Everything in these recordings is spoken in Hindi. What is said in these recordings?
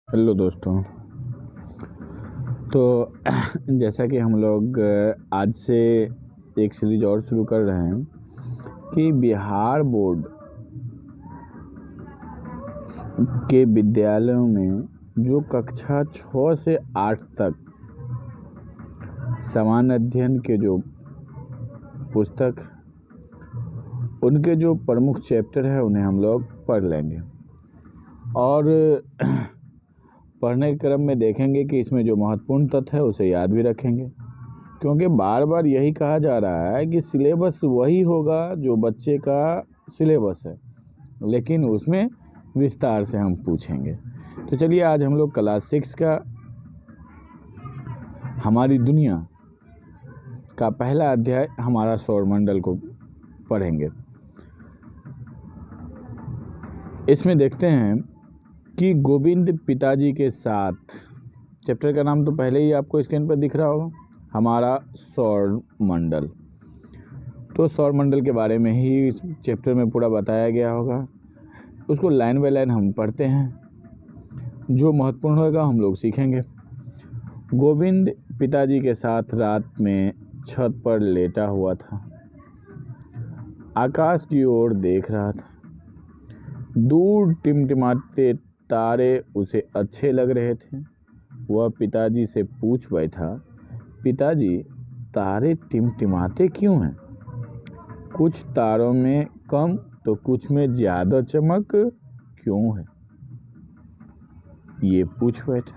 हेलो दोस्तों। तो जैसा कि हम लोग आज से एक सीरीज और शुरू कर रहे हैं कि बिहार बोर्ड के विद्यालयों में जो कक्षा 6 से 8 तक सामान्य अध्ययन के जो पुस्तक उनके जो प्रमुख चैप्टर है उन्हें हम लोग पढ़ लेंगे और पढ़ने के क्रम में देखेंगे कि इसमें जो महत्वपूर्ण तथ्य है उसे याद भी रखेंगे, क्योंकि बार बार यही कहा जा रहा है कि सिलेबस वही होगा जो बच्चे का सिलेबस है, लेकिन उसमें विस्तार से हम पूछेंगे। तो चलिए आज हम लोग क्लास 6 का हमारी दुनिया का पहला अध्याय हमारा सौरमंडल को पढ़ेंगे। इसमें देखते हैं कि गोविंद पिताजी के साथ, चैप्टर का नाम तो पहले ही आपको स्क्रीन पर दिख रहा होगा, हमारा सौरमंडल। तो सौरमंडल के बारे में ही इस चैप्टर में पूरा बताया गया होगा, उसको लाइन बाय लाइन हम पढ़ते हैं, जो महत्वपूर्ण होगा हम लोग सीखेंगे। गोविंद पिताजी के साथ रात में छत पर लेटा हुआ था, आकाश की ओर देख रहा था। दूर टिमटिमाते तारे उसे अच्छे लग रहे थे। वह पिताजी से पूछ बैठा, पिताजी तारे टिमटिमाते क्यों हैं? कुछ तारों में कम तो कुछ में ज़्यादा चमक क्यों है? ये पूछ बैठा।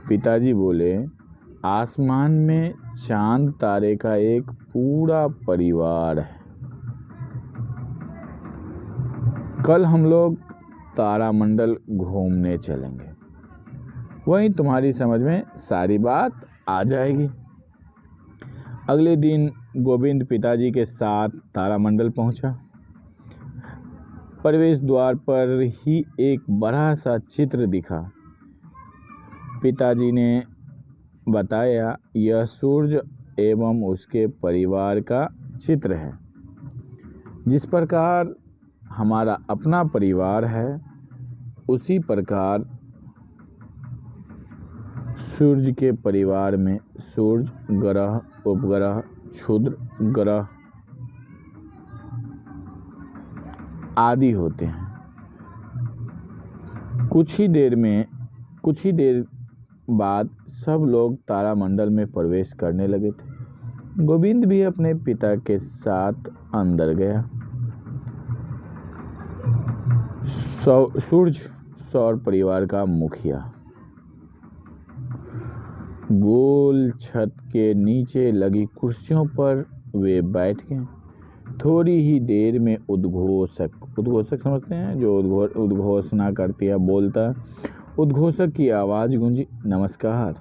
पिताजी बोले, आसमान में चांद तारे का एक पूरा परिवार है। कल हम लोग तारामंडल घूमने चलेंगे, वहीं तुम्हारी समझ में सारी बात आ जाएगी। अगले दिन गोविंद पिताजी के साथ तारामंडल पहुंचा। प्रवेश द्वार पर ही एक बड़ा सा चित्र दिखा। पिताजी ने बताया, यह सूर्य एवं उसके परिवार का चित्र है। जिस प्रकार हमारा अपना परिवार है, उसी प्रकार सूर्य के परिवार में सूर्य, ग्रह, उपग्रह, क्षुद्र ग्रह आदि होते हैं। कुछ ही देर बाद सब लोग तारामंडल में प्रवेश करने लगे थे। गोविंद भी अपने पिता के साथ अंदर गया। सूर्य सौर परिवार का मुखिया गोल छत के नीचे लगी कुर्सियों पर वे बैठ गए। थोड़ी ही देर में उद्घोषक समझते हैं, जो उद्घोषणा करती है, बोलता है। उद्घोषक की आवाज़ गूंजी, नमस्कार,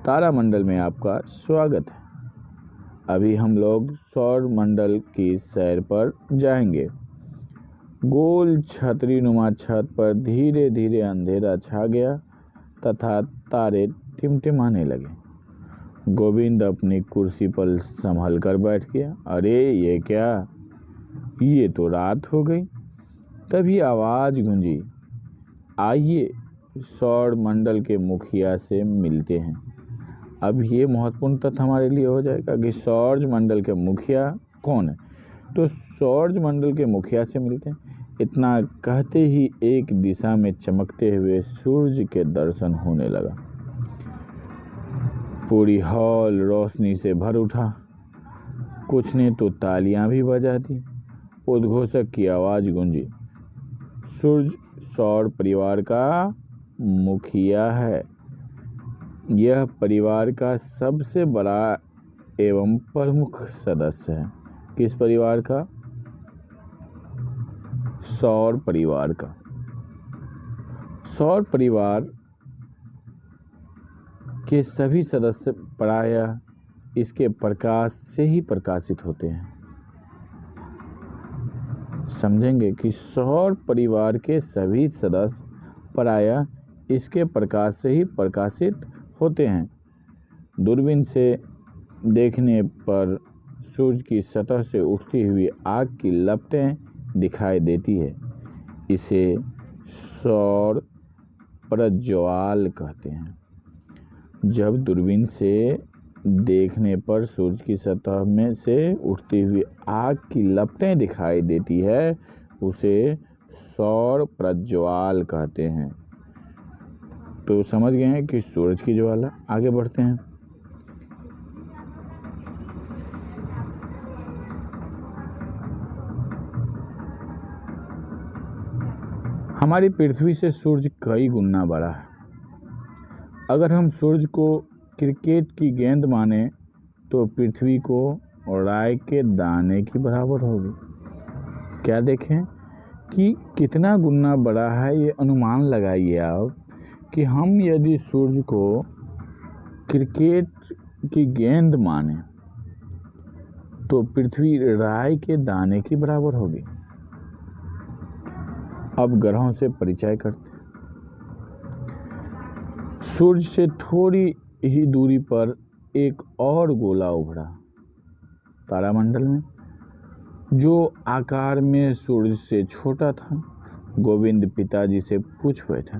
तारामंडल में आपका स्वागत है। अभी हम लोग सौर मंडल की सैर पर जाएंगे। गोल छतरी नुमा छत पर धीरे धीरे अंधेरा छा गया तथा तारे टिमटिमाने लगे। गोविंद अपनी कुर्सी पर संभल कर बैठ गया। अरे ये क्या, ये तो रात हो गई। तभी आवाज़ गूंजी, आइए सौर मंडल के मुखिया से मिलते हैं। अब ये महत्वपूर्ण तथ्य हमारे लिए हो जाएगा कि सौर मंडल के मुखिया कौन है। तो सौर मंडल के मुखिया से मिलते हैं। इतना कहते ही एक दिशा में चमकते हुए सूर्य के दर्शन होने लगा। पूरी हॉल रोशनी से भर उठा। कुछ ने तो तालियां भी बजा दी। उद्घोषक की आवाज़ गूंजी, सूर्य सौर परिवार का मुखिया है। यह परिवार का सबसे बड़ा एवं प्रमुख सदस्य है। किस परिवार का? सौर परिवार का। सौर परिवार के सभी सदस्य प्रायः इसके प्रकाश से ही प्रकाशित होते हैं। समझेंगे कि सौर परिवार के सभी सदस्य प्रायः इसके प्रकाश से ही प्रकाशित होते हैं। दूरबीन से देखने पर सूर्य की सतह से उठती हुई आग की लपटें दिखाई देती है। इसे सौर प्रज्वाल कहते हैं। जब दूरबीन से देखने पर सूरज की सतह में से उठती हुई आग की लपटें दिखाई देती है, उसे सौर प्रज्वाल कहते हैं। तो समझ गए हैं कि सूरज की ज्वाला। आगे बढ़ते हैं। हमारी पृथ्वी से सूरज कई गुना बड़ा है। अगर हम सूरज को क्रिकेट की गेंद माने तो पृथ्वी को राई के दाने की बराबर होगी। क्या देखें कि कितना गुना बड़ा है, ये अनुमान लगाइए आप कि हम यदि सूरज को क्रिकेट की गेंद माने तो पृथ्वी राई के दाने की बराबर होगी। अब ग्रहों से परिचय करते हैं। सूरज से थोड़ी ही दूरी पर एक और गोला उभरा तारामंडल में, जो आकार में सूरज से छोटा था। गोविंद पिताजी से पूछ बैठा,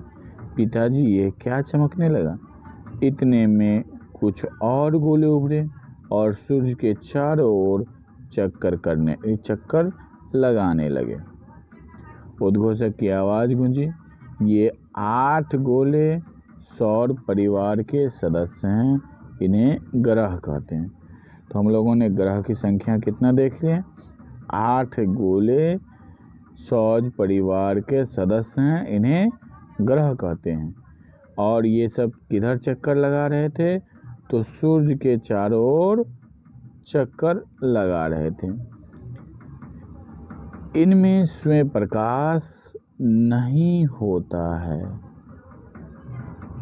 पिताजी ये क्या चमकने लगा? इतने में कुछ और गोले उभरे और सूरज के चारों ओर चक्कर लगाने लगे। उद्घोषक की आवाज़ गूंजी, ये 8 गोले सौर परिवार के सदस्य हैं, इन्हें ग्रह कहते हैं। तो हम लोगों ने ग्रह की संख्या कितना देख लिया? 8 गोले सौर परिवार के सदस्य हैं, इन्हें ग्रह कहते हैं। और ये सब किधर चक्कर लगा रहे थे? तो सूरज के चारों ओर चक्कर लगा रहे थे। इनमें स्वयं प्रकाश नहीं होता है।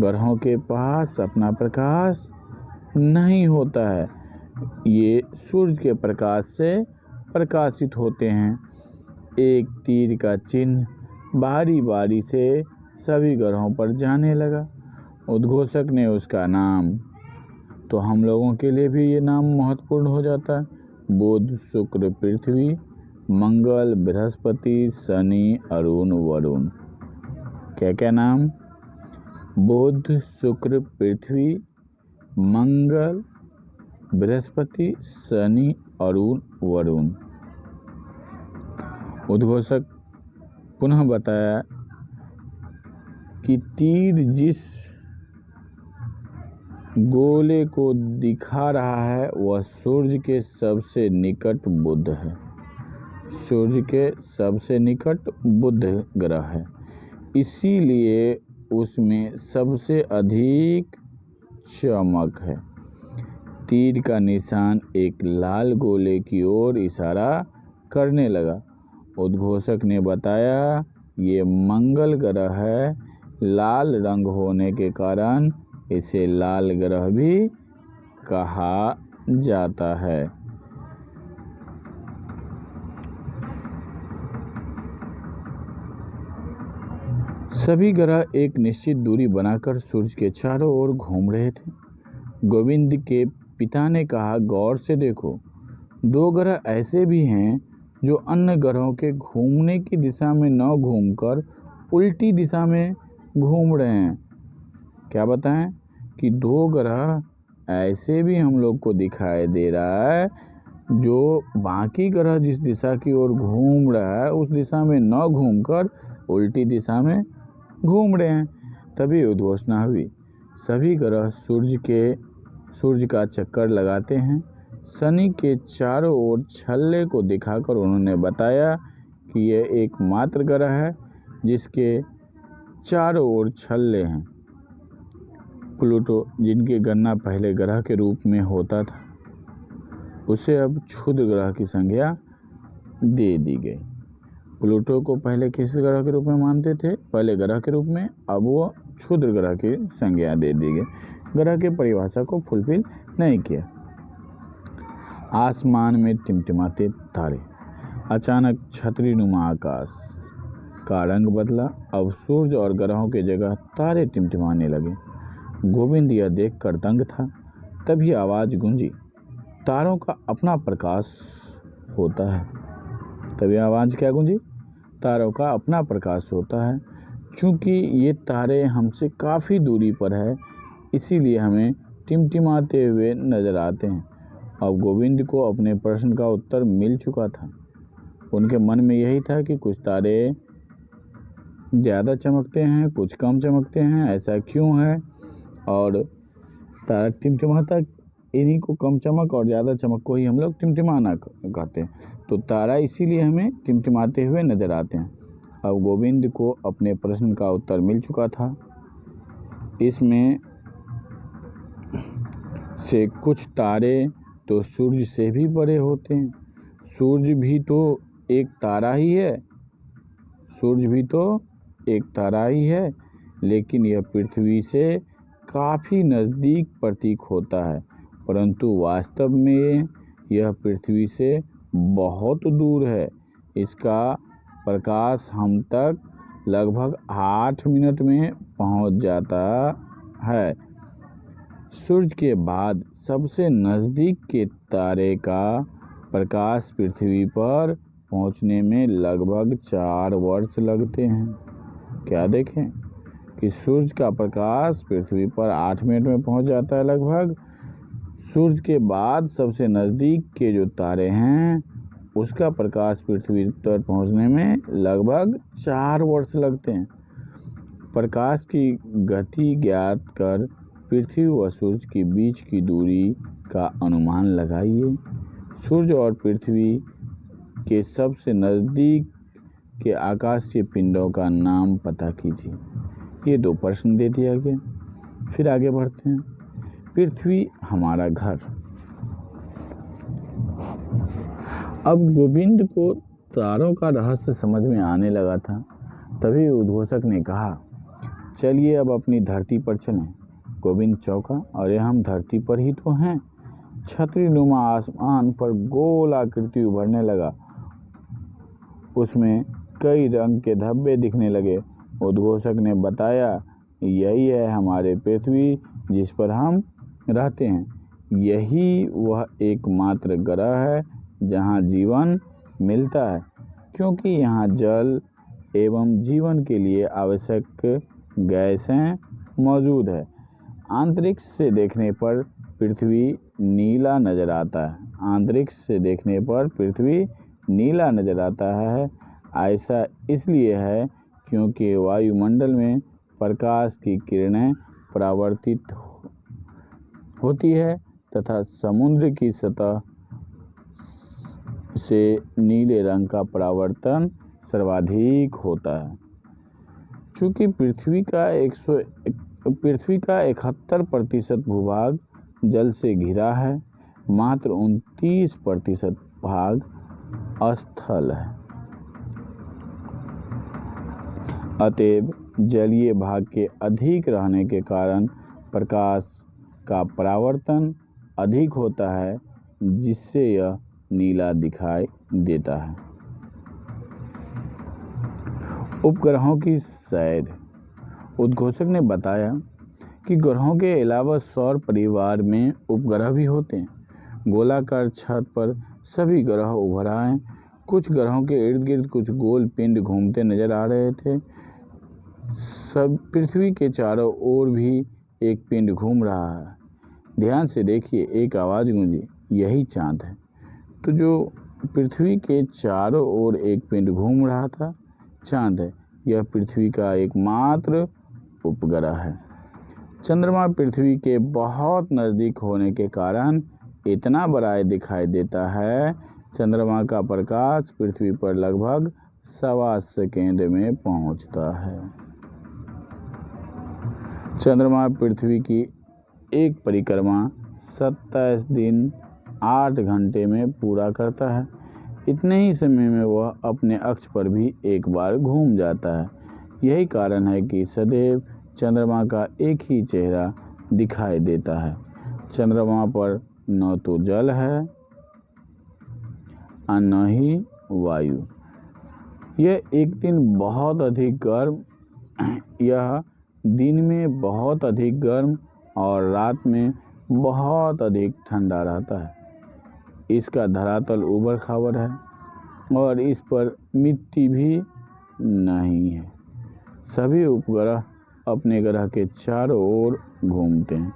ग्रहों के पास अपना प्रकाश नहीं होता है। ये सूरज के प्रकाश से प्रकाशित होते हैं। एक तीर का चिन्ह बारी बारी से सभी ग्रहों पर जाने लगा। उद्घोषक ने उसका नाम, तो हम लोगों के लिए भी ये नाम महत्वपूर्ण हो जाता है। बुध, शुक्र, पृथ्वी, मंगल, बृहस्पति, शनि, अरुण, वरुण। क्या क्या नाम? बुध, शुक्र, पृथ्वी, मंगल, बृहस्पति, शनि, अरुण, वरुण। उद्घोषक पुनः बताया कि तीर जिस गोले को दिखा रहा है वह सूर्य के सबसे निकट बुध है। सूर्य के सबसे निकट बुध ग्रह है, इसीलिए उसमें सबसे अधिक चमक है। तीर का निशान एक लाल गोले की ओर इशारा करने लगा। उद्घोषक ने बताया, ये मंगल ग्रह है। लाल रंग होने के कारण इसे लाल ग्रह भी कहा जाता है। सभी ग्रह एक निश्चित दूरी बनाकर सूरज के चारों ओर घूम रहे थे। गोविंद के पिता ने कहा, गौर से देखो, 2 ग्रह ऐसे भी हैं जो अन्य ग्रहों के घूमने की दिशा में न घूमकर उल्टी दिशा में घूम रहे हैं। क्या बताएं कि 2 ग्रह ऐसे भी हम लोग को दिखाई दे रहा है जो बाकी ग्रह जिस दिशा की ओर घूम रहा है उस दिशा में न घूमकर उल्टी दिशा में घूम रहे हैं। तभी उद्घोषणा हुई, सभी ग्रह सूर्य का चक्कर लगाते हैं। शनि के चारों ओर छल्ले को दिखाकर उन्होंने बताया कि यह एकमात्र ग्रह है जिसके चारों ओर छल्ले हैं। प्लूटो, जिनकी गणना पहले ग्रह के रूप में होता था, उसे अब क्षुद्र ग्रह की संज्ञा दे दी गई। प्लूटो को पहले किस ग्रह के रूप में मानते थे? पहले ग्रह के रूप में, अब वो क्षुद्र ग्रह की संज्ञा दे दी गई। ग्रह की परिभाषा को फुलफिल नहीं किया। आसमान में टिमटिमाते तारे। अचानक छतरीनुमा आकाश का रंग बदला। अब सूरज और ग्रहों की जगह तारे टिमटिमाने लगे। गोविंद यह देखकर दंग था। तभी आवाज़ गूंजी, तारों का अपना प्रकाश होता है। तभी आवाज़ क्या गूंजी? तारों का अपना प्रकाश होता है। चूँकि ये तारे हमसे काफ़ी दूरी पर है, इसीलिए हमें टिमटिमाते हुए नजर आते हैं। अब गोविंद को अपने प्रश्न का उत्तर मिल चुका था। उनके मन में यही था कि कुछ तारे ज़्यादा चमकते हैं, कुछ कम चमकते हैं, ऐसा क्यों है? और तारा टिमटिमाता इन्हीं को कम चमक और ज़्यादा चमक को ही हम लोग टिमटिमाना कहते हैं। तो तारा इसीलिए हमें टिमटिमाते हुए नजर आते हैं। अब गोविंद को अपने प्रश्न का उत्तर मिल चुका था। इसमें से कुछ तारे तो सूर्य से भी बड़े होते हैं। सूर्य भी तो एक तारा ही है, सूर्य भी तो एक तारा ही है, लेकिन यह पृथ्वी से काफ़ी नज़दीक प्रतीक होता है, परंतु वास्तव में यह पृथ्वी से बहुत दूर है। इसका प्रकाश हम तक लगभग 8 मिनट में पहुंच जाता है। सूर्य के बाद सबसे नज़दीक के तारे का प्रकाश पृथ्वी पर पहुंचने में लगभग 4 वर्ष लगते हैं। क्या देखें कि सूर्य का प्रकाश पृथ्वी पर 8 मिनट में पहुंच जाता है लगभग। सूर्य के बाद सबसे नज़दीक के जो तारे हैं उसका प्रकाश पृथ्वी पर पहुंचने में लगभग 4 वर्ष लगते हैं। प्रकाश की गति ज्ञात कर पृथ्वी व सूर्य के बीच की दूरी का अनुमान लगाइए। सूर्य और पृथ्वी के सबसे नज़दीक के आकाशीय पिंडों का नाम पता कीजिए। ये 2 प्रश्न दे दिया गया। फिर आगे बढ़ते हैं। पृथ्वी हमारा घर। अब गोविंद को तारों का रहस्य समझ में आने लगा था। तभी उद्घोषक ने कहा, चलिए अब अपनी धरती पर चलें। गोविंद चौंका, अरे हम धरती पर ही तो हैं। छतरी नुमा आसमान पर गोल आकृति उभरने लगा। उसमें कई रंग के धब्बे दिखने लगे। उद्घोषक ने बताया, यही है हमारे पृथ्वी जिस पर हम रहते हैं। यही वह एकमात्र ग्रह है जहाँ जीवन मिलता है, क्योंकि यहाँ जल एवं जीवन के लिए आवश्यक गैसें मौजूद है। अंतरिक्ष से देखने पर पृथ्वी नीला नजर आता है। अंतरिक्ष से देखने पर पृथ्वी नीला नजर आता है। ऐसा इसलिए है क्योंकि वायुमंडल में प्रकाश की किरणें परावर्तित होती है तथा समुद्र की सतह से नीले रंग का परावर्तन सर्वाधिक होता है। चूँकि पृथ्वी का 71% भूभाग जल से घिरा है, मात्र 29% भाग स्थल है। अतएव जलीय भाग के अधिक रहने के कारण प्रकाश का परावर्तन अधिक होता है, जिससे यह नीला दिखाई देता है। उपग्रहों की सैर। उद्घोषक ने बताया कि ग्रहों के अलावा सौर परिवार में उपग्रह भी होते हैं। गोलाकार छत पर सभी ग्रह उभर आए। कुछ ग्रहों के इर्द गिर्द कुछ गोल पिंड घूमते नजर आ रहे थे। सब पृथ्वी के चारों ओर भी एक पिंड घूम रहा है। ध्यान से देखिए, एक आवाज़ गूंजी, यही चांद है। तो जो पृथ्वी के चारों ओर एक पिंड घूम रहा था, चांद है। यह पृथ्वी का एकमात्र उपग्रह है। चंद्रमा पृथ्वी के बहुत नज़दीक होने के कारण इतना बड़ा दिखाई देता है। चंद्रमा का प्रकाश पृथ्वी पर लगभग 1.25 सेकेंड में पहुंचता है। चंद्रमा पृथ्वी की एक परिक्रमा 27 दिन 8 घंटे में पूरा करता है। इतने ही समय में वह अपने अक्ष पर भी एक बार घूम जाता है। यही कारण है कि सदैव चंद्रमा का एक ही चेहरा दिखाई देता है। चंद्रमा पर न तो जल है और न ही वायु। यह एक दिन बहुत अधिक गर्म यह दिन में बहुत अधिक गर्म और रात में बहुत अधिक ठंडा रहता है। इसका धरातल ऊबड़ खाबड़ है और इस पर मिट्टी भी नहीं है। सभी उपग्रह अपने ग्रह के चारों ओर घूमते हैं।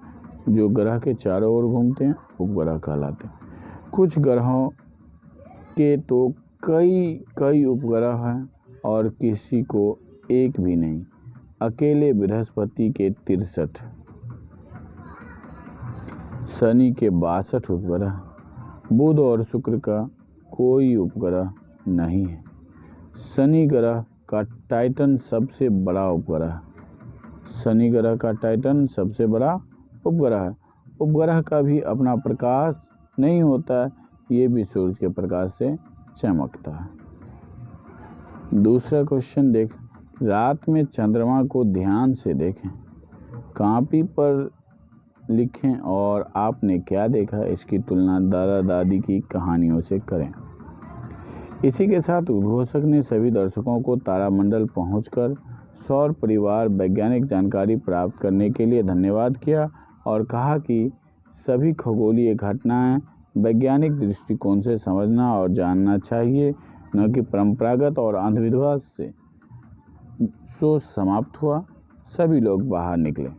जो ग्रह के चारों ओर घूमते हैं उपग्रह कहलाते हैं। कुछ ग्रहों के तो कई उपग्रह हैं और किसी को एक भी नहीं। अकेले बृहस्पति के 63, शनि के 62 उपग्रह, बुध और शुक्र का कोई उपग्रह नहीं है। शनि ग्रह का टाइटन सबसे बड़ा उपग्रह, शनि ग्रह का टाइटन सबसे बड़ा उपग्रह है। उपग्रह का भी अपना प्रकाश नहीं होता है, ये भी सूरज के प्रकाश से चमकता है। दूसरा क्वेश्चन देख, रात में चंद्रमा को ध्यान से देखें, कॉपी पर लिखें और आपने क्या देखा इसकी तुलना दादा दादी की कहानियों से करें। इसी के साथ उद्घोषक ने सभी दर्शकों को तारामंडल पहुंचकर सौर परिवार वैज्ञानिक जानकारी प्राप्त करने के लिए धन्यवाद किया और कहा कि सभी खगोलीय घटनाएं वैज्ञानिक दृष्टिकोण से समझना और जानना चाहिए, न कि परंपरागत और अंधविश्वास से। शो समाप्त हुआ, सभी लोग बाहर निकले।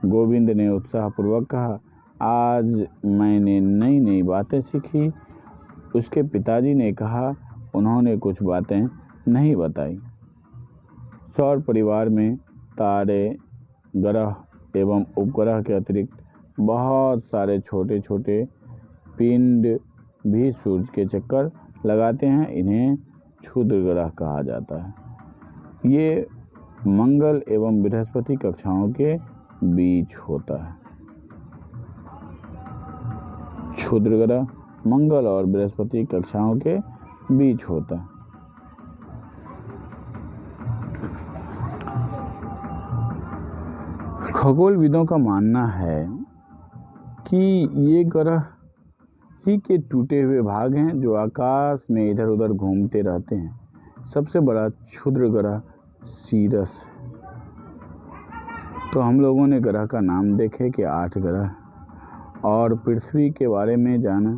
गोविंद ने उत्साहपूर्वक कहा, आज मैंने नई नई बातें सीखी। उसके पिताजी ने कहा, उन्होंने कुछ बातें नहीं बताई। सौर परिवार में तारे, ग्रह एवं उपग्रह के अतिरिक्त बहुत सारे छोटे छोटे पिंड भी सूरज के चक्कर लगाते हैं। इन्हें क्षुद्र ग्रह कहा जाता है। ये मंगल एवं बृहस्पति कक्षाओं के बीच होता है। क्षुद्र ग्रह मंगल और बृहस्पति कक्षाओं के बीच होता है। खगोलविदों का मानना है कि ये ग्रह ही के टूटे हुए भाग हैं जो आकाश में इधर उधर घूमते रहते हैं। सबसे बड़ा क्षुद्र ग्रह सीरस है। तो हम लोगों ने ग्रह का नाम देखे कि 8 ग्रह और पृथ्वी के बारे में जाना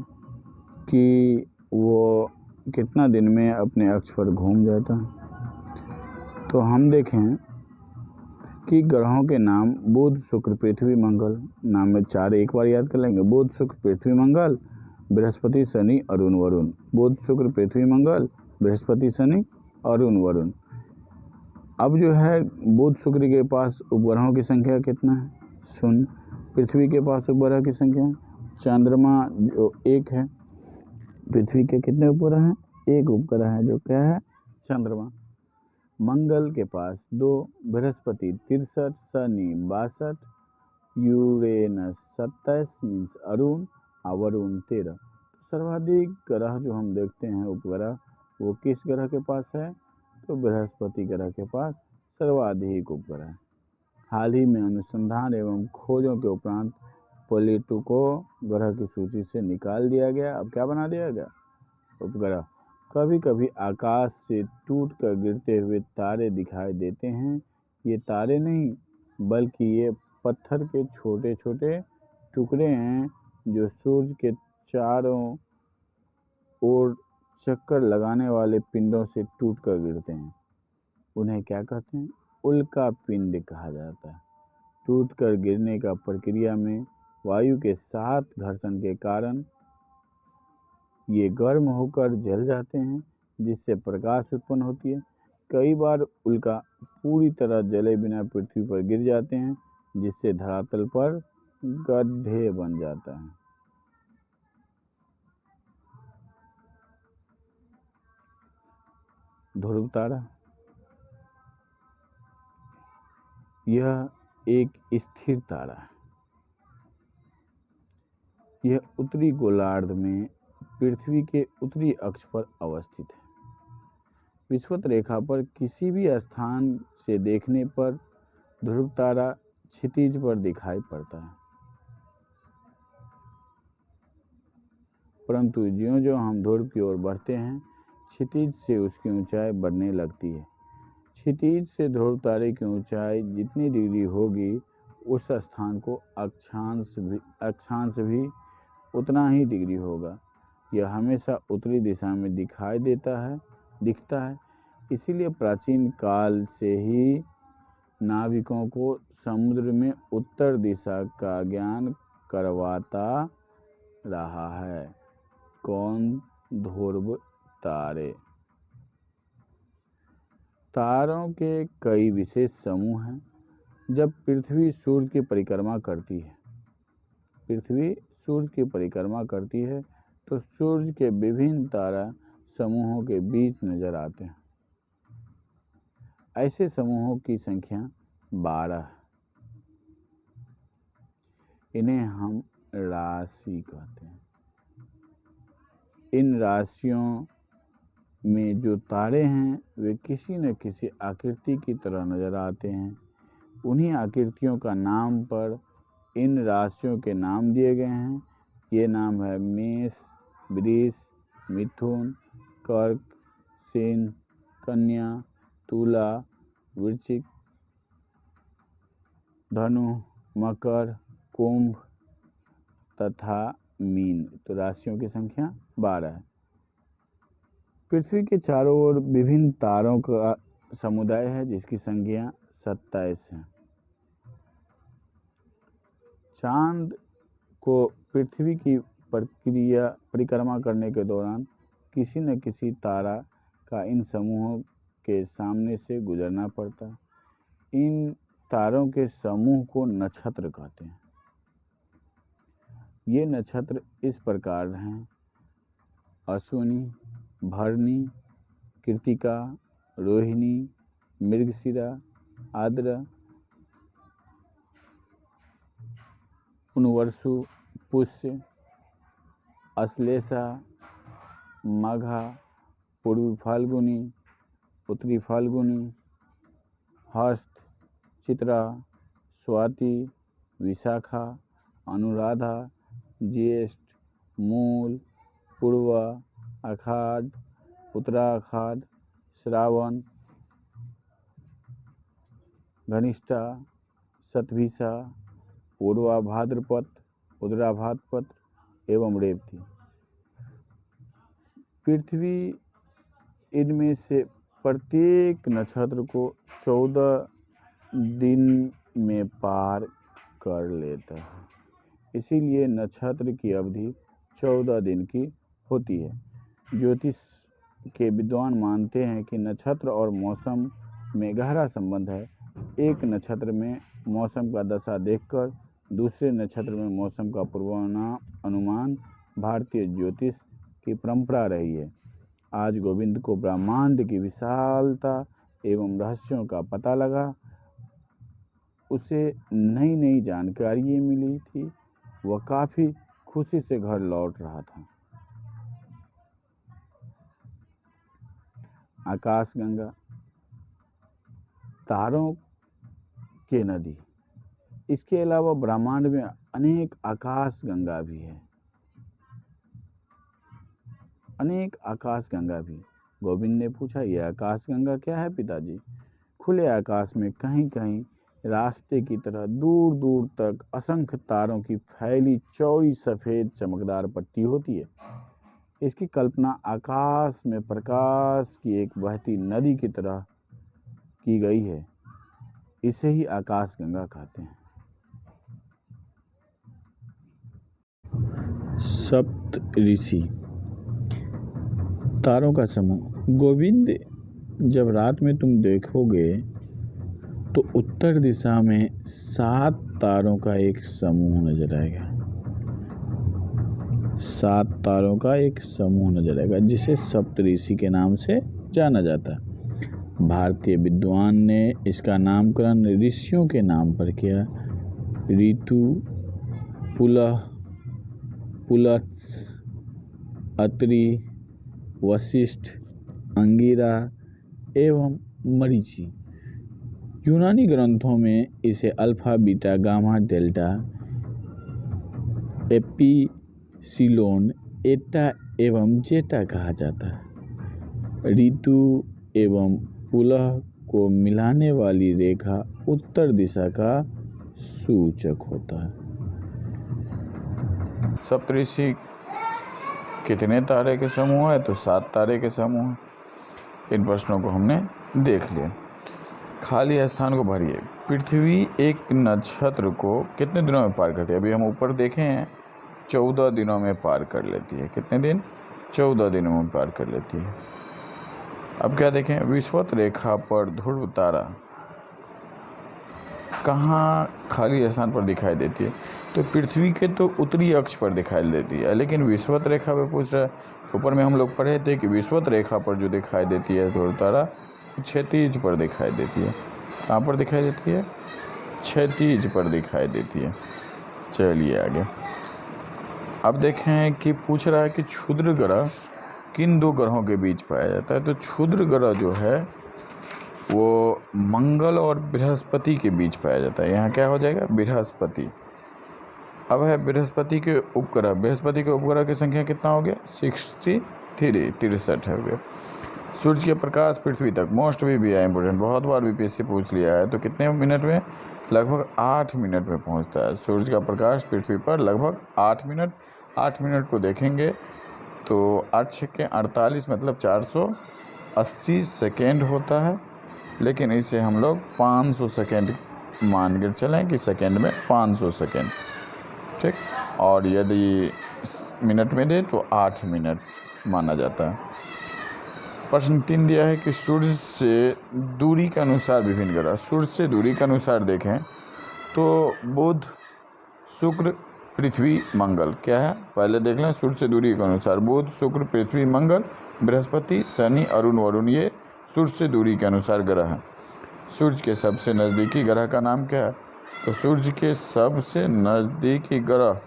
कि वो कितना दिन में अपने अक्ष पर घूम जाता है। तो हम देखें कि ग्रहों के नाम बुध, शुक्र, पृथ्वी, मंगल, नाम में 4 एक बार याद कर लेंगे। बुध, शुक्र, पृथ्वी, मंगल, बृहस्पति, शनि, अरुण, वरुण। बुध, शुक्र, पृथ्वी, मंगल, बृहस्पति, शनि, अरुण, वरुण। अब जो है बुध शुक्र के पास उपग्रहों की संख्या कितना है? 0। पृथ्वी के पास उपग्रह की संख्या, चंद्रमा जो 1 है, पृथ्वी के कितने उपग्रह हैं? 1 उपग्रह है जो क्या है? चंद्रमा। मंगल के पास 2, बृहस्पति 63, शनि 62, यूरेनस 27 मीन्स अरुण, वरुण 13। सर्वाधिक ग्रह जो हम देखते हैं उपग्रह वो किस ग्रह के पास है? तो बृहस्पति ग्रह के पास सर्वाधिक उपग्रह। हाल ही में अनुसंधान एवं खोजों के उपरांत प्लूटो को ग्रह की सूची से निकाल दिया गया। अब क्या बना दिया गया? उपग्रह। कभी कभी आकाश से टूट कर गिरते हुए तारे दिखाई देते हैं। ये तारे नहीं बल्कि ये पत्थर के छोटे छोटे टुकड़े हैं जो सूर्य के चारों ओर चक्कर लगाने वाले पिंडों से टूट कर गिरते हैं। उन्हें क्या कहते हैं? उल्का पिंड कहा जाता है। टूट कर गिरने का प्रक्रिया में वायु के साथ घर्षण के कारण ये गर्म होकर जल जाते हैं, जिससे प्रकाश उत्पन्न होती है। कई बार उल्का पूरी तरह जले बिना पृथ्वी पर गिर जाते हैं, जिससे धरातल पर गड्ढे बन जाता है। ध्रुव तारा, यह एक स्थिर तारा है। यह उत्तरी गोलार्ध में पृथ्वी के उत्तरी अक्ष पर अवस्थित है। विषुवत रेखा पर किसी भी स्थान से देखने पर ध्रुव तारा क्षितिज पर दिखाई पड़ता है, परंतु ज्यों-ज्यों हम ध्रुव की ओर बढ़ते हैं, क्षितिज से उसकी ऊंचाई बढ़ने लगती है। क्षितिज से ध्रुव तारे की ऊंचाई जितनी डिग्री होगी, उस स्थान को अक्षांश भी उतना ही डिग्री होगा। यह हमेशा उत्तरी दिशा में दिखता है। इसीलिए प्राचीन काल से ही नाविकों को समुद्र में उत्तर दिशा का ज्ञान करवाता रहा है। कौन? ध्रुव तारे। तारों के कई विशेष समूह हैं। जब पृथ्वी सूर्य की परिक्रमा करती है, तो सूर्य के विभिन्न तारा समूहों के बीच नजर आते हैं। ऐसे समूहों की संख्या 12 है। इन्हें हम राशि कहते हैं। इन राशियों में जो तारे हैं वे किसी न किसी आकृति की तरह नजर आते हैं। उन्हीं आकृतियों का नाम पर इन राशियों के नाम दिए गए हैं। ये नाम है मेष, वृष, मिथुन, कर्क, सिंह, कन्या, तुला, वृश्चिक, धनु, मकर, कुंभ तथा मीन। तो राशियों की संख्या 12 है। पृथ्वी के चारों ओर विभिन्न तारों का समुदाय है जिसकी संख्या 27 है। चांद को पृथ्वी की परिक्रमा करने के दौरान किसी न किसी तारा का इन समूहों के सामने से गुजरना पड़ता। इन तारों के समूह को नक्षत्र कहते हैं। ये नक्षत्र इस प्रकार हैं: अश्विनी, भरणी, कृत्तिका, रोहिणी, मृगशिरा, आद्र, पुनर्वसु, पुष्य, अश्लेषा, माघा, पूर्वी फाल्गुनी, उत्तरी फाल्गुनी, हस्त, चित्रा, स्वाति, विशाखा, अनुराधा, ज्येष्ठ, मूल, पूर्वा, आषाढ़, उत्तराषाढ़, श्रावण, धनिष्ठा, शतभिषा, पूर्वा भाद्रपद, उत्तरा भाद्रपद एवं रेवती। पृथ्वी इनमें से प्रत्येक नक्षत्र को 14 दिन में पार कर लेता है। इसीलिए नक्षत्र की अवधि 14 दिन की होती है। ज्योतिष के विद्वान मानते हैं कि नक्षत्र और मौसम में गहरा संबंध है। एक नक्षत्र में मौसम का दशा देखकर दूसरे नक्षत्र में मौसम का पूर्वानुमान भारतीय ज्योतिष की परंपरा रही है। आज गोविंद को ब्रह्मांड की विशालता एवं रहस्यों का पता लगा। उसे नई नई जानकारियाँ मिली थी। वह काफ़ी खुशी से घर लौट रहा था। आकाशगंगा, तारों के नदी। इसके अलावा ब्रह्मांड में अनेक आकाशगंगा भी है। गोविंद ने पूछा, यह आकाशगंगा क्या है पिताजी? खुले आकाश में कहीं कहीं रास्ते की तरह दूर दूर तक असंख्य तारों की फैली चौड़ी सफ़ेद चमकदार पट्टी होती है। इसकी कल्पना आकाश में प्रकाश की एक बहती नदी की तरह की गई है। इसे ही आकाशगंगा कहते हैं। सप्त ऋषि, तारों का समूह। गोविंद, जब रात में तुम देखोगे तो उत्तर दिशा में 7 तारों का एक समूह नजर आएगा। 7 तारों का एक समूह नजर आएगा जिसे सप्तऋषि के नाम से जाना जाता है। भारतीय विद्वान ने इसका नामकरण ऋषियों के नाम पर किया। ऋतु, पुलह, पुलत्स, अत्रि, वशिष्ठ, अंगिरा एवं मरीचि। यूनानी ग्रंथों में इसे alpha, beta, gamma, delta, epsilon, एटा एवं जेटा कहा जाता है। ऋतु एवं पुलह को मिलाने वाली रेखा उत्तर दिशा का सूचक होता है। सप्तऋषि कितने तारे के समूह है? तो 7 तारे के समूह। इन प्रश्नों को हमने देख लिया। खाली स्थान को भरिए। पृथ्वी एक नक्षत्र को कितने दिनों में पार करती है? अभी हम ऊपर देखे हैं 14 दिनों में पार कर लेती है। कितने दिन? 14 दिनों में पार कर लेती है। अब क्या देखें, विषुवत रेखा पर ध्रुव तारा कहाँ खाली स्थान पर दिखाई देती है? तो पृथ्वी के तो उत्तरी अक्ष पर दिखाई देती है, लेकिन विषुवत रेखा पे पूछ रहा है। ऊपर में हम लोग पढ़े थे कि विषुवत रेखा पर जो दिखाई देती है ध्रुव तारा, क्षैतिज पर दिखाई देती है। कहाँ पर दिखाई देती है? क्षैतिज पर दिखाई देती है। चलिए आगे। अब देखें कि पूछ रहा है कि क्षुद्र ग्रह किन दो ग्रहों के बीच पाया जाता है? तो क्षुद्र ग्रह जो है वो मंगल और बृहस्पति के बीच पाया जाता है। यहाँ क्या हो जाएगा? बृहस्पति। अब है बृहस्पति के उपग्रह। बृहस्पति के उपग्रह की संख्या कितना हो गया? 63, 63 हो गया। सूर्य के प्रकाश पृथ्वी तक, मोस्ट भी है इंपॉर्टेंट, बहुत बार बीपीएससी पूछ लिया है। तो कितने मिनट में? लगभग 8 मिनट में पहुँचता है। सूर्य का प्रकाश पृथ्वी पर लगभग 8 मिनट। 8 मिनट को देखेंगे तो 8 छक्के 48 मतलब 480 सेकेंड होता है, लेकिन इसे हम लोग 500 सेकेंड मान कर चलें कि सेकेंड में 500 सेकेंड, ठीक। और यदि मिनट में दे तो 8 मिनट माना जाता है। प्रश्न 3 दिया है कि सूर्य से दूरी के अनुसार विभिन्न ग्रह। सूर्य से दूरी के अनुसार देखें तो बुध, शुक्र, पृथ्वी, मंगल क्या है? पहले देख लें सूर्य से दूरी के अनुसार। बुध, शुक्र, पृथ्वी, मंगल, बृहस्पति, शनि, अरुण, वरुण, ये सूर्य से दूरी के अनुसार ग्रह है। सूर्य के सबसे नज़दीकी ग्रह का नाम क्या है? तो सूर्य के सबसे नज़दीकी ग्रह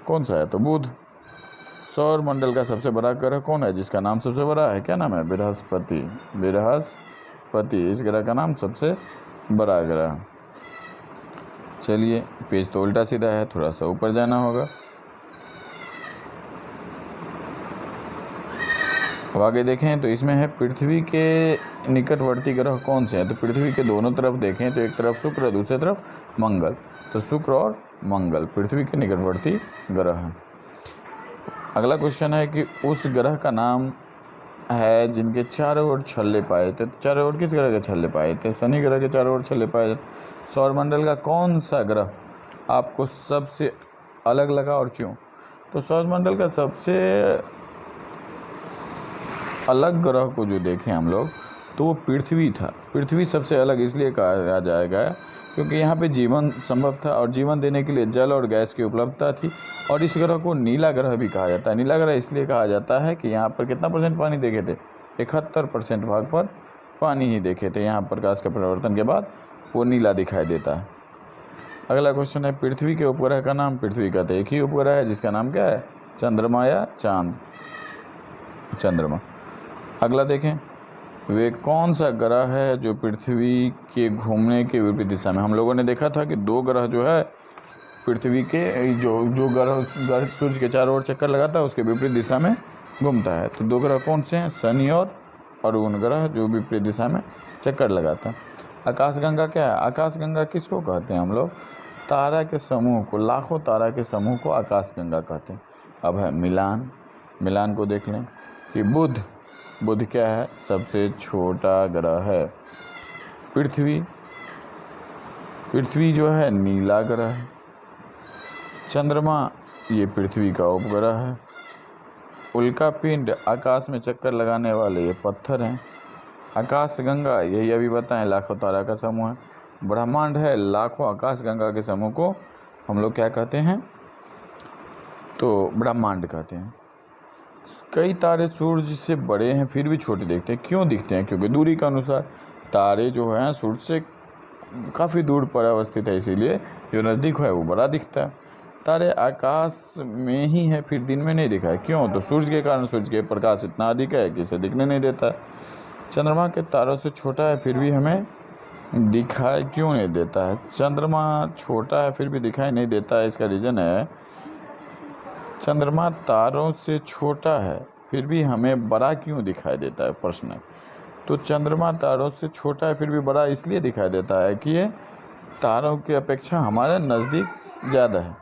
कौन सा है? तो बुध। सौर मंडल का सबसे बड़ा ग्रह कौन है जिसका नाम सबसे बड़ा है? क्या नाम है? बृहस्पति। बृहस्पति, इस ग्रह का नाम सबसे बड़ा ग्रह। चलिए, पेज तो उल्टा सीधा है, थोड़ा सा ऊपर जाना होगा। अब आगे देखें तो इसमें है पृथ्वी के निकटवर्ती ग्रह कौन से हैं? तो पृथ्वी के दोनों तरफ देखें तो एक तरफ शुक्र है, दूसरी तरफ मंगल। तो शुक्र और मंगल पृथ्वी के निकटवर्ती ग्रह हैं। अगला क्वेश्चन है कि उस ग्रह का नाम है जिनके चारों ओर छल्ले पाए थे। तो चारों ओर किस ग्रह के छल्ले पाए थे? शनि ग्रह के चारों ओर छल्ले पाए थे। सौरमंडल का कौन सा ग्रह आपको सबसे अलग लगा और क्यों? तो सौरमंडल का सबसे अलग ग्रह को जो देखें हम लोग तो वो पृथ्वी था। पृथ्वी सबसे अलग इसलिए कहा जाएगा क्योंकि यहाँ पे जीवन संभव था और जीवन देने के लिए जल और गैस की उपलब्धता थी। और इस ग्रह को नीला ग्रह भी कहा जाता है। नीला ग्रह इसलिए कहा जाता है कि यहाँ पर कितना % पानी देखे थे? 71% भाग पर पानी ही देखे थे। यहाँ प्रकाश के परिवर्तन के बाद वो नीला दिखाई देता है। अगला क्वेश्चन है पृथ्वी के उपग्रह का नाम। पृथ्वी का तो एक ही उपग्रह है जिसका नाम क्या है? चंद्रमा या चांद, चंद्रमा। अगला देखें, वे कौन सा ग्रह है जो पृथ्वी के घूमने के विपरीत दिशा में? हम लोगों ने देखा था कि 2 ग्रह जो है पृथ्वी के जो ग्रह सूर्य के चारों ओर चक्कर लगाता है उसके विपरीत दिशा में घूमता है। तो 2 ग्रह कौन से हैं? शनि और अरुण ग्रह जो विपरीत दिशा में चक्कर लगाता है। आकाशगंगा क्या है? आकाशगंगा किसको कहते हैं हम लोग? तारा के समूह को, लाखों तारा के समूह को आकाशगंगा कहते हैं। अब है मिलान। मिलान को देख लें कि बुध क्या है? सबसे छोटा ग्रह है। पृथ्वी जो है नीला ग्रह है। चंद्रमा ये पृथ्वी का उपग्रह है। उल्का पिंड आकाश में चक्कर लगाने वाले ये पत्थर हैं। आकाशगंगा यही अभी बताएं लाखों तारा का समूह है। ब्रह्मांड है लाखों आकाशगंगा के समूह को हम लोग क्या कहते हैं? तो ब्रह्मांड कहते हैं। कई तारे सूर्य से बड़े हैं फिर भी छोटे दिखते हैं। क्यों दिखते हैं? क्योंकि दूरी के अनुसार तारे जो हैं सूर्य से काफ़ी दूर पर अवस्थित है, इसीलिए जो नज़दीक है वो बड़ा दिखता है। तारे आकाश में ही है फिर दिन में नहीं दिखा है। क्यों? तो सूर्य के कारण सूर्य के प्रकाश इतना अधिक है कि इसे दिखने नहीं देता। चंद्रमा के तारों से छोटा है फिर भी हमें दिखाई क्यों नहीं देता है? चंद्रमा छोटा है फिर भी दिखाई नहीं देता है, इसका रीज़न है चंद्रमा तारों से छोटा है फिर भी हमें बड़ा क्यों दिखाई देता है? प्रश्न है। तो चंद्रमा तारों से छोटा है फिर भी बड़ा इसलिए दिखाई देता है कि ये तारों की अपेक्षा हमारे नज़दीक ज़्यादा है।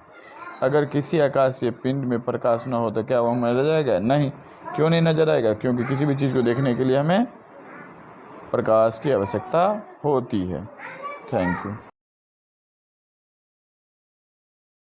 अगर किसी आकाशीय पिंड में प्रकाश न हो तो क्या वह मर जाएगा? नहीं, क्यों नहीं नज़र आएगा? क्योंकि किसी भी चीज़ को देखने के लिए हमें प्रकाश की आवश्यकता होती है। Thank you.